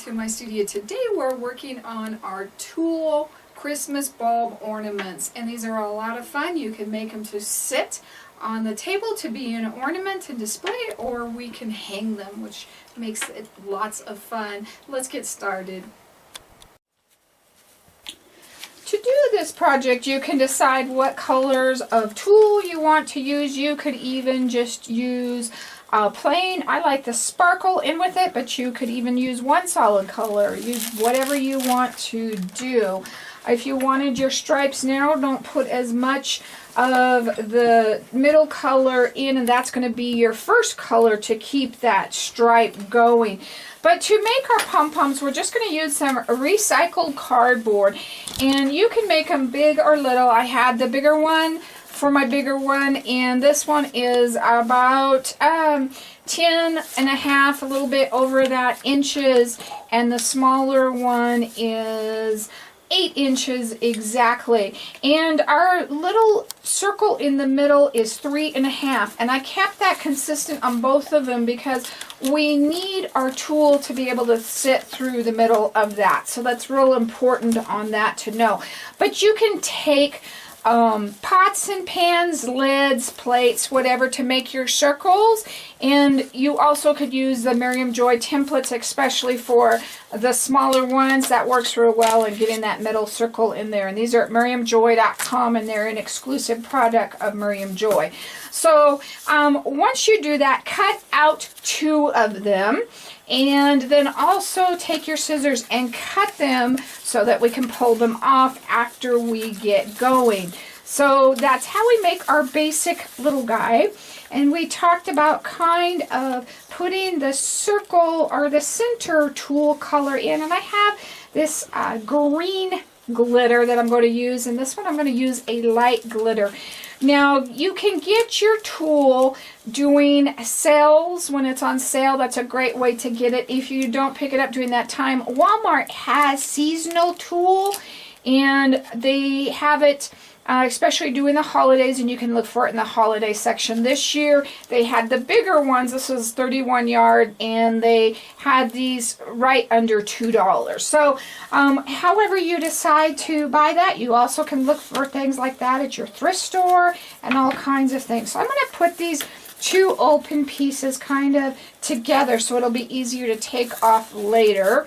to my studio. Today we're working on our Tulle Christmas bulb ornaments, and these are a lot of fun. You can make them to sit on the table to be an ornament and display, or we can hang them, which makes it lots of fun. Let's get started. To do this project, you can decide what colors of tulle you want to use. You could even just use plain. I like the sparkle in with it, but you could even use one solid color. Use whatever you want to do. If you wanted your stripes narrow, don't put as much of the middle color in, and that's going to be your first color to keep that stripe going. But to make our pom-poms, we're just going to use some recycled cardboard, and you can make them big or little. I had the bigger one for my bigger one, and this one is about 10 and a half, a little bit over that, inches, and the smaller one is 8 inches exactly. And our little circle in the middle is 3.5, and I kept that consistent on both of them because we need our tulle to be able to sit through the middle of that. So that's real important on that to know. But you can take pots and pans, lids, plates, whatever, to make your circles. And you also could use the Miriam Joy templates, especially for the smaller ones. That works real well in getting that middle circle in there. And these are at miriamjoy.com, and they're an exclusive product of Miriam Joy. So once you do that, cut out 2 of them. And then also take your scissors and cut them so that we can pull them off after we get going. So that's how we make our basic little guy. And we talked about kind of putting the circle or the center tulle color in. And I have this green glitter that I'm going to use. And this one I'm going to use a light glitter. Now, you can get your tulle doing sales when it's on sale. That's a great way to get it. If you don't pick it up during that time, Walmart has seasonal tulle, and they have it especially during the holidays, and you can look for it in the holiday section. This year, they had the bigger ones. This was 31 yard, and they had these right under $2. So, however you decide to buy that, you also can look for things like that at your thrift store and all kinds of things. So I'm going to put these 2 open pieces kind of together so it'll be easier to take off later.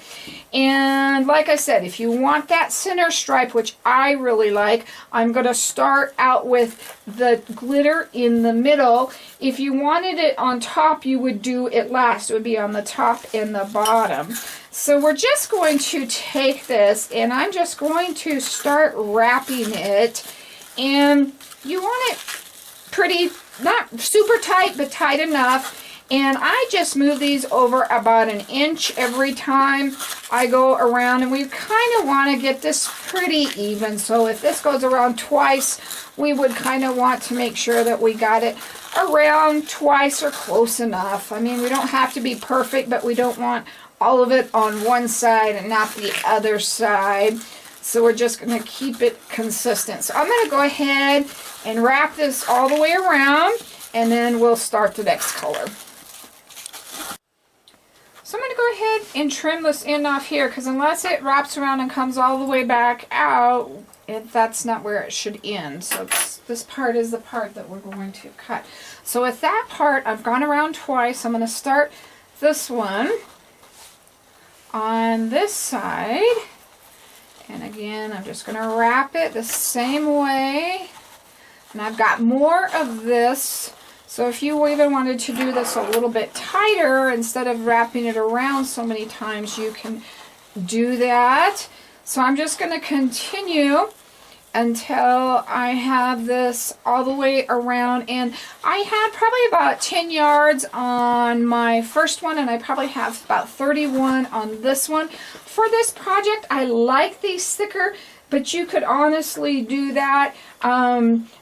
And like I said, if you want that center stripe, which I really like, I'm going to start out with the glitter in the middle. If you wanted it on top, you would do it last. It would be on the top and the bottom. So we're just going to take this, and I'm just going to start wrapping it. And you want it pretty, not super tight, but tight enough. And I just move these over about 1 inch every time I go around. And we kind of want to get this pretty even. So if this goes around twice, we would kind of want to make sure that we got it around twice or close enough. I mean, we don't have to be perfect, but we don't want all of it on one side and not the other side. So we're just going to keep it consistent. So I'm going to go ahead and wrap this all the way around, and then we'll start the next color. So I'm going to go ahead and trim this end off here, because unless it wraps around and comes all the way back out, that's not where it should end. So this part is the part that we're going to cut. So with that part, I've gone around twice. I'm going to start this one on this side. And again, I'm just going to wrap it the same way. And I've got more of this. So if you even wanted to do this a little bit tighter, instead of wrapping it around so many times, you can do that. So I'm just going to continue until I have this all the way around. And I had probably about 10 yards on my first one, and I probably have about 31 on this one. For this project, I like these thicker, but you could honestly do that.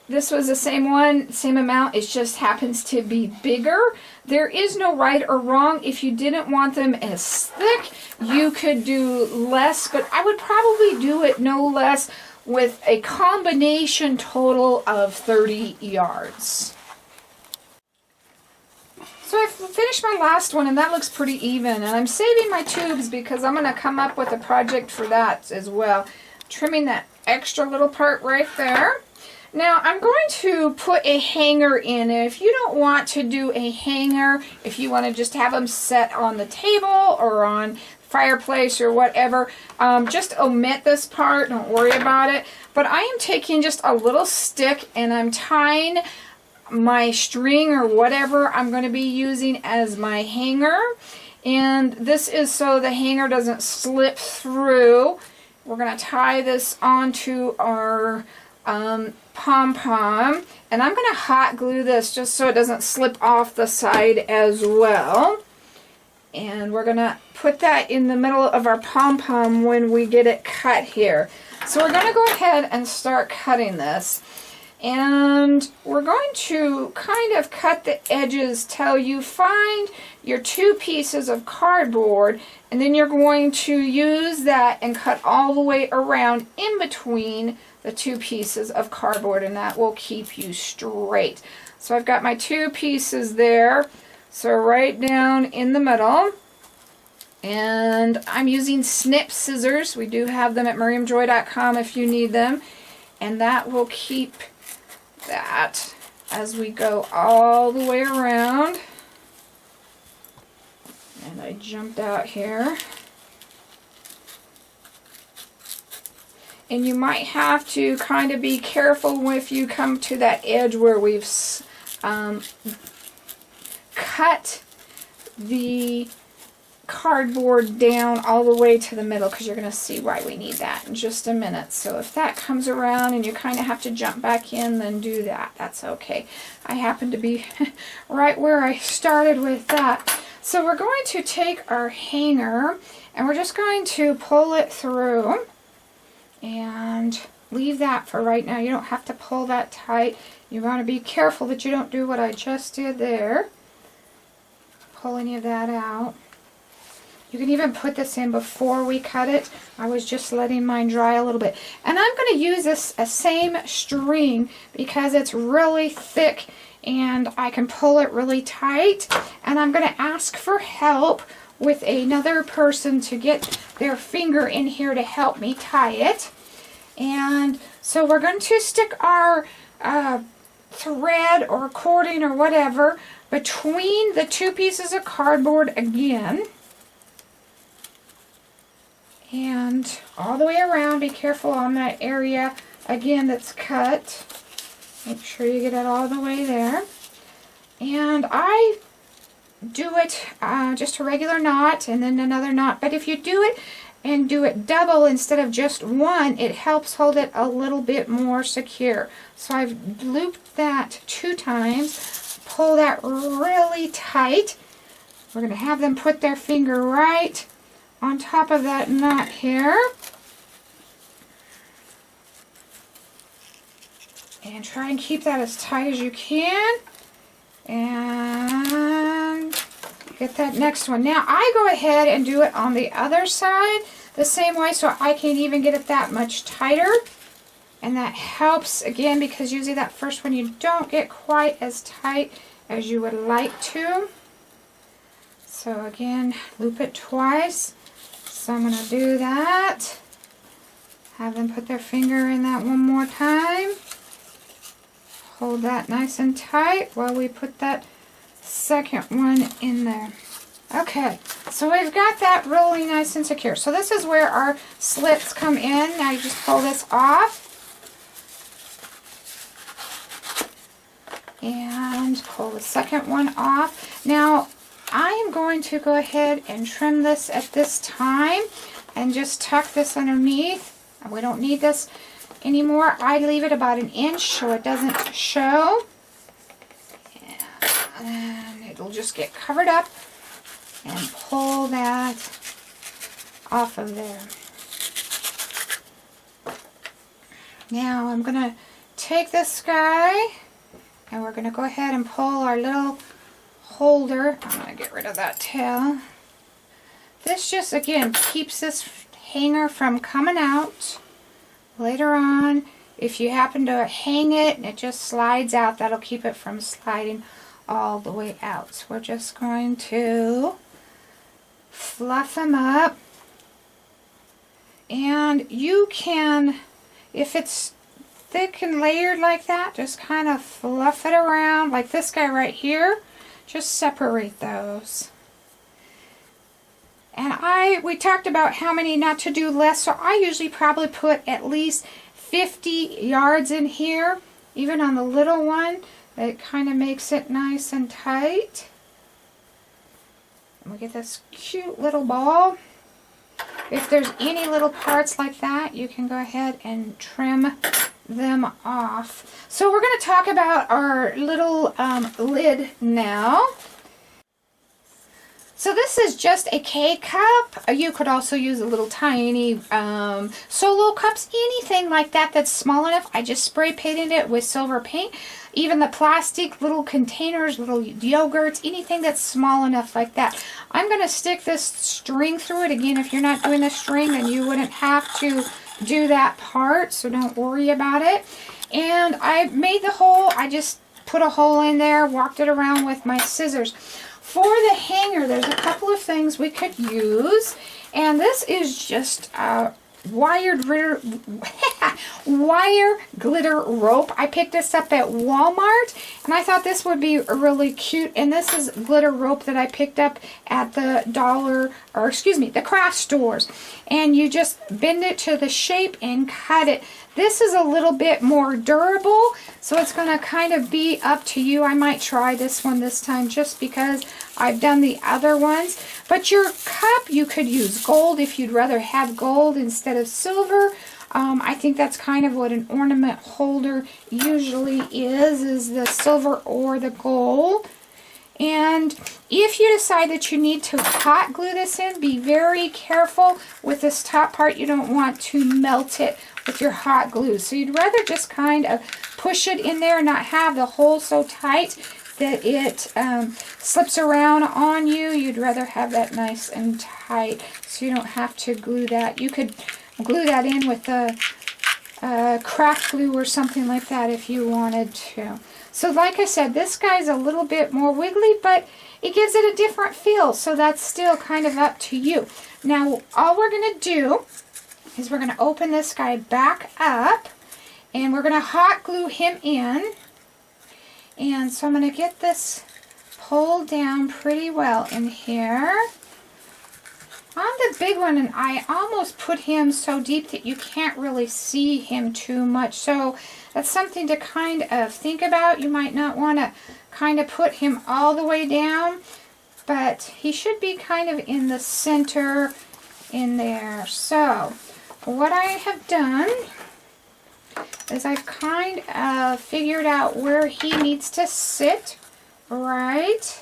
This was the same one, same amount. It just happens to be bigger. There is no right or wrong. If you didn't want them as thick, you could do less, but I would probably do it no less, with a combination total of 30 yards. So I've finished my last one, and that looks pretty even. And I'm saving my tubes because I'm going to come up with a project for that as well. Trimming that extra little part right there. Now I'm going to put a hanger in. If you don't want to do a hanger, if you want to just have them set on the table or on fireplace or whatever, just omit this part. Don't worry about it. But I am taking just a little stick and I'm tying my string or whatever I'm going to be using as my hanger. And this is so the hanger doesn't slip through. We're going to tie this onto our pom-pom, and I'm going to hot glue this just so it doesn't slip off the side as well. And we're going to put that in the middle of our pom-pom when we get it cut here. So we're going to go ahead and start cutting this. And we're going to kind of cut the edges till you find your 2 pieces of cardboard, and then you're going to use that and cut all the way around in between the 2 pieces of cardboard, and that will keep you straight. So I've got my 2 pieces there, so right down in the middle. And I'm using snip scissors. We do have them at miriamjoy.com if you need them, and that will keep that as we go all the way around. And I jumped out here. And you might have to kind of be careful if you come to that edge where we've cut the cardboard down all the way to the middle, because you're going to see why we need that in just a minute. So if that comes around and you kind of have to jump back in, then do that. That's okay. I happen to be right where I started with that. So we're going to take our hanger and we're just going to pull it through and leave that for right now. You don't have to pull that tight. You want to be careful that you don't do what I just did there. Pull any of that out. You can even put this in before we cut it. I was just letting mine dry a little bit. And I'm going to use this same string because it's really thick and I can pull it really tight. And I'm going to ask for help with another person to get their finger in here to help me tie it. And so we're going to stick our thread or cording or whatever between the 2 pieces of cardboard again. And all the way around. Be careful on that area again that's cut. Make sure you get it all the way there. And I do it just a regular knot and then another knot. But if you do it and do it double instead of just one, it helps hold it a little bit more secure. So I've looped that 2 times. Pull that really tight. We're going to have them put their finger right on top of that knot here. And try and keep that as tight as you can. And get that next one. Now I go ahead and do it on the other side the same way so I can even get it that much tighter. And that helps again because usually that first one you don't get quite as tight as you would like to. So again, loop it twice. So I'm going to do that. Have them put their finger in that one more time. Hold that nice and tight while we put that second one in there. Okay, so we've got that really nice and secure. So this is where our slits come in. Now you just pull this off. And pull the second one off. Now I am going to go ahead and trim this at this time and just tuck this underneath. We don't need this anymore. I leave it about 1 inch so it doesn't show. And it'll just get covered up and pull that off of there. Now I'm going to take this guy and we're going to go ahead and pull our little holder. I'm going to get rid of that tail. This just again keeps this hanger from coming out later on. If you happen to hang it and it just slides out, that'll keep it from sliding all the way out. So we're just going to fluff them up. And you can, if it's thick and layered like that, just kind of fluff it around like this guy right here. Just separate those. And we talked about how many not to do less, so I usually probably put at least 50 yards in here, even on the little one. It kind of makes it nice and tight. And we get this cute little ball. If there's any little parts like that, you can go ahead and trim them off. So we're going to talk about our little lid now. So this is just a K-cup. You could also use a little tiny solo cups, anything like that that's small enough. I just spray painted it with silver paint. Even the plastic little containers, little yogurts, anything that's small enough like that. I'm going to stick this string through it. Again, if you're not doing the string, then you wouldn't have to do that part, so don't worry about it. And I made the hole. I just put a hole in there, walked it around with my scissors. For the hanger, there's a couple of things we could use, and this is just wire glitter rope. I picked this up at Walmart, and I thought this would be really cute. And this is glitter rope that I picked up at the craft stores. And you just bend it to the shape and cut it. This is a little bit more durable, so it's going to kind of be up to you. I might try this one this time just because I've done the other ones. But your cup, you could use gold if you'd rather have gold instead of silver. I think that's kind of what an ornament holder usually is the silver or the gold. And if you decide that you need to hot glue this in, be very careful with this top part. You don't want to melt it with your hot glue. So you'd rather just kind of push it in there and not have the hole so tight that it slips around on you. You'd rather have that nice and tight so you don't have to glue that. You could glue that in with a craft glue or something like that if you wanted to. So like I said, this guy's a little bit more wiggly, but it gives it a different feel, so that's still kind of up to you. Now, all we're going to do is we're going to open this guy back up, and we're going to hot glue him in. And so I'm going to get this pulled down pretty well in here. On the big one, and I almost put him so deep that you can't really see him too much. So that's something to kind of think about. You might not want to kind of put him all the way down, but he should be kind of in the center in there. So what I have done is I've kind of figured out where he needs to sit, right?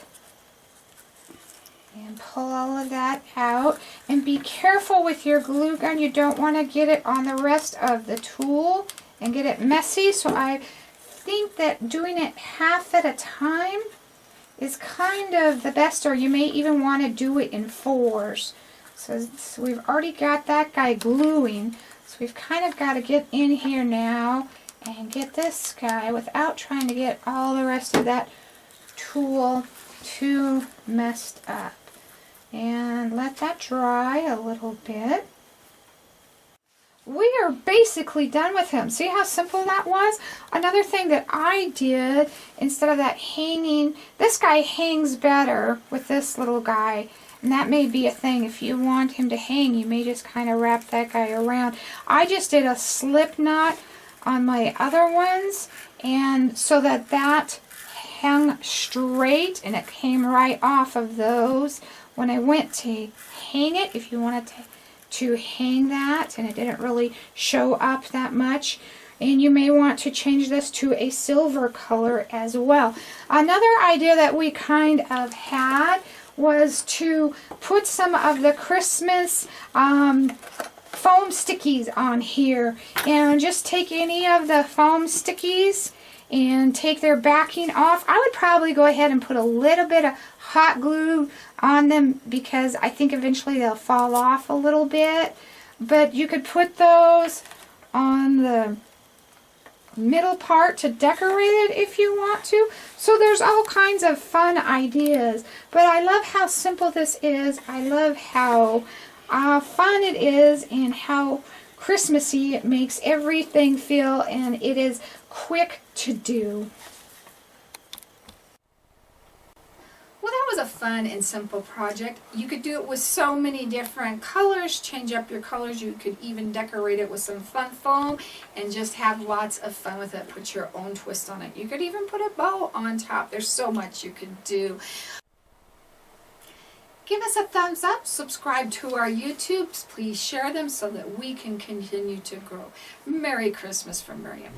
And pull all of that out. And be careful with your glue gun. You don't want to get it on the rest of the tool and get it messy. So I think that doing it half at a time is kind of the best, or you may even want to do it in fours. So we've already got that guy gluing. So we've kind of got to get in here now and get this guy without trying to get all the rest of that tool too messed up. And let that dry a little bit. We are basically done with him. See how simple that was? Another thing that I did, instead of that hanging, this guy hangs better with this little guy. And that may be a thing. If you want him to hang, you may just kind of wrap that guy around. I just did a slip knot on my other ones, and so that hung straight and it came right off of those. When I went to hang it, if you wanted to hang that and it didn't really show up that much, and you may want to change this to a silver color as well. Another idea that we kind of had was to put some of the Christmas foam stickies on here, and just take any of the foam stickies and take their backing off. I would probably go ahead and put a little bit of hot glue on them because I think eventually they'll fall off a little bit. But you could put those on the middle part to decorate it if you want to. So there's all kinds of fun ideas. But I love how simple this is. I love how fun it is and how Christmassy it makes everything feel, and it is quick to do. Well, that was a fun and simple project. You could do it with so many different colors, change up your colors. You could even decorate it with some fun foam and just have lots of fun with it. Put your own twist on it. You could even put a bow on top. There's so much you could do. Give us a thumbs up, subscribe to our YouTubes, please share them so that we can continue to grow. Merry Christmas from Miriam.